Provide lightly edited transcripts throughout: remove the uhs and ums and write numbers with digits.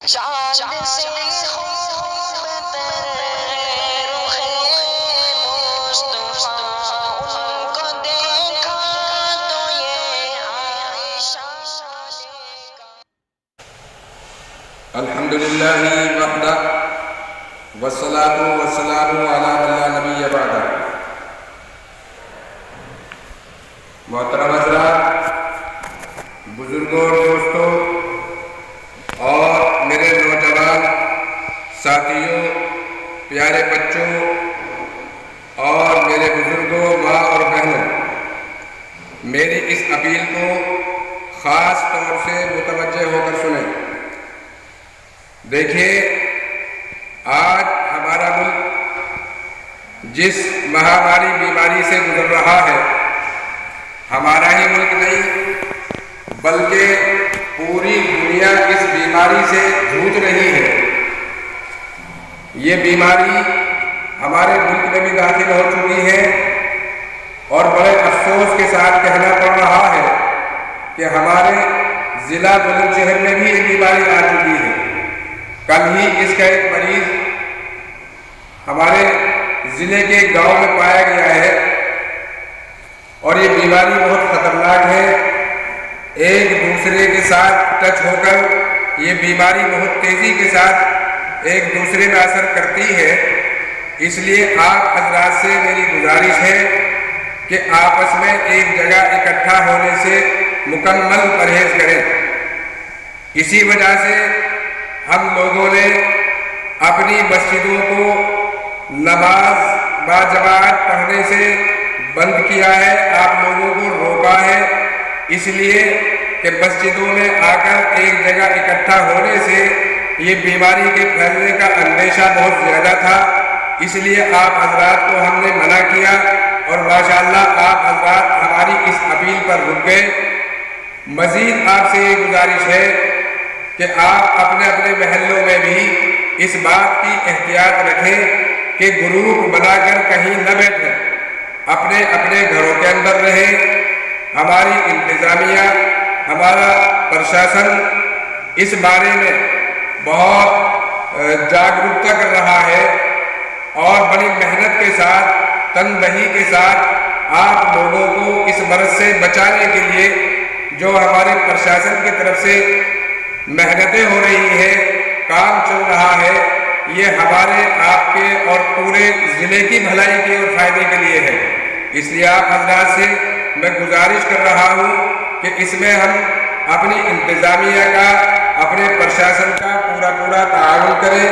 چاند سے خوبتر رخ مصطفیٰ ان کو دیکھا تو یہ عائشہ الحمدللہ وحدہ والصلاة والسلام علی من لا نبی بعدہ۔ محترم حضرات، بزرگوں، دوستوں اور میرے نوجوان ساتھیوں، پیارے بچوں اور میرے بزرگوں، ماں اور بہنوں، میری اس اپیل کو خاص طور سے متوجہ ہو کر سنیں۔ دیکھیے، آج ہمارا ملک جس مہاماری بیماری سے گزر رہا ہے، ہمارا ہی ملک نہیں بلکہ پوری دنیا اس بیماری سے جوجھ رہی ہے۔ یہ بیماری ہمارے ملک میں بھی داخل ہو چکی ہے اور بڑے افسوس کے ساتھ کہنا پڑ رہا ہے کہ ہمارے ضلع بلند شہر میں بھی یہ بیماری آ چکی ہے۔ کل ہی اس کا ایک مریض ہمارے ضلع کے گاؤں میں پایا گیا ہے اور یہ بیماری بہت خطرناک ہے۔ ایک دوسرے کے ساتھ ٹچ ہو کر یہ بیماری بہت تیزی کے ساتھ ایک دوسرے میں اثر کرتی ہے۔ اس لیے آپ حضرات سے میری گزارش ہے کہ آپس میں ایک جگہ اکٹھا ہونے سے مکمل پرہیز کریں۔ اسی وجہ سے ہم لوگوں نے اپنی مسجدوں کو نماز باجماعت پڑھنے سے بند کیا ہے، آپ لوگوں کو روکا ہے، اس لیے کہ مسجدوں میں آ کر ایک جگہ اکٹھا ہونے سے یہ بیماری کے پھیلنے کا اندیشہ بہت زیادہ تھا۔ اس لیے آپ حضرات کو ہم نے منع کیا اور ماشاءاللہ آپ حضرات ہماری اس اپیل پر رک گئے۔ مزید آپ سے یہ گزارش ہے کہ آپ اپنے اپنے محلوں میں بھی اس بات کی احتیاط رکھیں کہ گروپ بنا کر کہیں نہ بیٹھیں، اپنے اپنے گھروں کے اندر رہیں۔ ہماری انتظامیہ، ہمارا پرشاسن اس بارے میں بہت جاگرکتا کر رہا ہے اور بڑی محنت کے ساتھ، تندہی کے ساتھ آپ لوگوں کو اس مرض سے بچانے کے لیے جو ہمارے پرشاسن کی طرف سے محنتیں ہو رہی ہیں، کام چل رہا ہے، یہ ہمارے آپ کے اور پورے ضلع کی بھلائی کے اور فائدے کے لیے ہے۔ اس لیے آپ حضرات سے میں گزارش کر رہا ہوں کہ اس میں ہم اپنی انتظامیہ کا، اپنے پرشاسن کا پورا تعاون کریں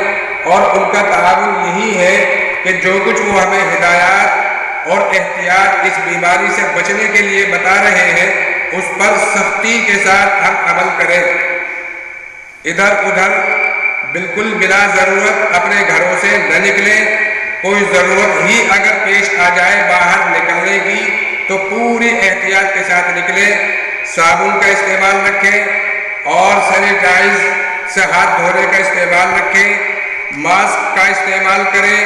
اور ان کا تعاون یہی ہے کہ جو کچھ وہ ہمیں ہدایات اور احتیاط اس بیماری سے بچنے کے لیے بتا رہے ہیں اس پر سختی کے ساتھ ہم عمل کریں۔ ادھر ادھر بالکل بلا ضرورت اپنے گھروں سے نہ نکلیں۔ کوئی ضرورت ہی اگر پیش آ جائے باہر نکلنے کی تو پوری احتیاط کے ساتھ نکلیں۔ صابن کا استعمال رکھیں اور سینیٹائز سے ہاتھ دھونے کا استعمال رکھیں، ماسک کا استعمال کریں،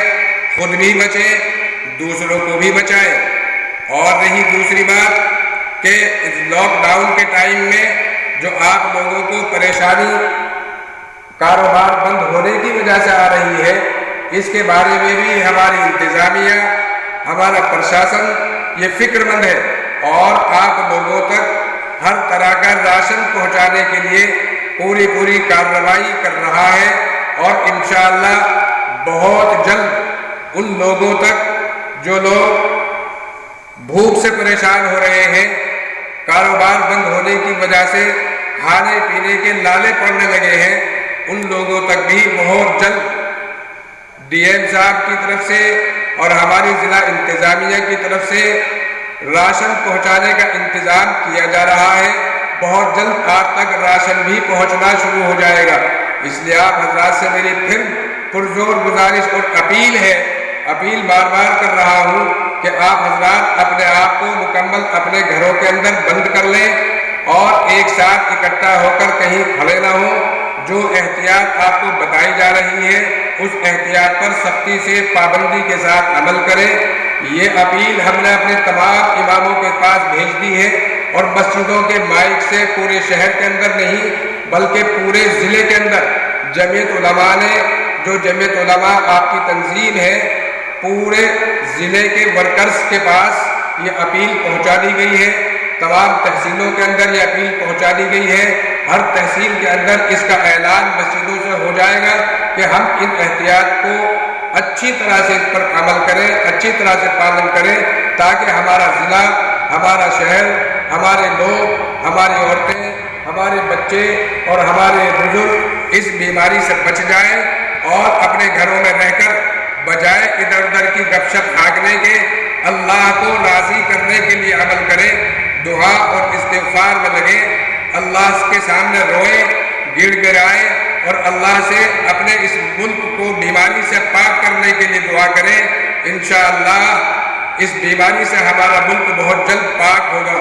خود بھی بچیں، دوسروں کو بھی بچائیں۔ اور رہی دوسری بات کہ لاک ڈاؤن کے ٹائم میں جو آپ لوگوں کو پریشانی کاروبار بند ہونے کی وجہ سے آ رہی ہے، اس کے بارے میں بھی ہماری انتظامیہ، ہمارا پرشاسن یہ فکر مند ہے اور آپ لوگوں تک ہر طرح کا راشن پہنچانے کے لیے پوری کارروائی کر رہا ہے اور انشاءاللہ بہت جلد ان لوگوں تک جو لوگ بھوک سے پریشان ہو رہے ہیں، کاروبار بند ہونے کی وجہ سے کھانے پینے کے لالے پڑنے لگے ہیں، ان لوگوں تک بھی بہت جلد ڈی ایم صاحب کی طرف سے اور ہماری ضلع انتظامیہ کی طرف سے راشن پہنچانے کا انتظام کیا جا رہا ہے۔ بہت جلد آپ تک راشن بھی پہنچنا شروع ہو جائے گا۔ اس لیے آپ حضرات سے میری پھر پرزور گزارش اور اپیل بار کر رہا ہوں کہ آپ حضرات اپنے آپ کو مکمل اپنے گھروں کے اندر بند کر لیں اور ایک ساتھ اکٹھا ہو کر کہیں کھڑے نہ ہوں۔ جو احتیاط آپ کو بتائی جا رہی ہے اس احتیاط پر سختی سے پابندی کے ساتھ عمل کریں۔ یہ اپیل ہم نے اپنے تمام اماموں کے پاس بھیج دی ہے اور مسجدوں کے مائک سے پورے شہر کے اندر نہیں بلکہ پورے ضلع کے اندر جمعیت علماء نے، جو جمعیت علماء آپ کی تنظیم ہے، پورے ضلع کے ورکرز کے پاس یہ اپیل پہنچا دی گئی ہے، تمام تحصیلوں کے اندر یہ اپیل پہنچا دی گئی ہے، ہر تحصیل کے اندر اس کا اعلان مسجدوں سے ہو جائے گا کہ ہم ان احتیاط کو اچھی طرح سے اس پر عمل کریں، اچھی طرح سے پالن کریں، تاکہ ہمارا ضلع، ہمارا شہر، ہمارے لوگ، ہماری عورتیں، ہمارے بچے اور ہمارے بزرگ اس بیماری سے بچ جائیں اور اپنے گھروں میں رہ کر بجائے ادھر ادھر کی گپ شپ ہانکنے کے اللہ کو راضی کرنے کے لیے عمل کریں، دعا اور استغفار میں لگیں، اللہ کے سامنے روئیں، گڑ گڑائیں اور اللہ سے اپنے اس ملک کو بیماری سے پاک کرنے کے لیے دعا کریں۔ انشاءاللہ اس بیماری سے ہمارا ملک بہت جلد پاک ہوگا۔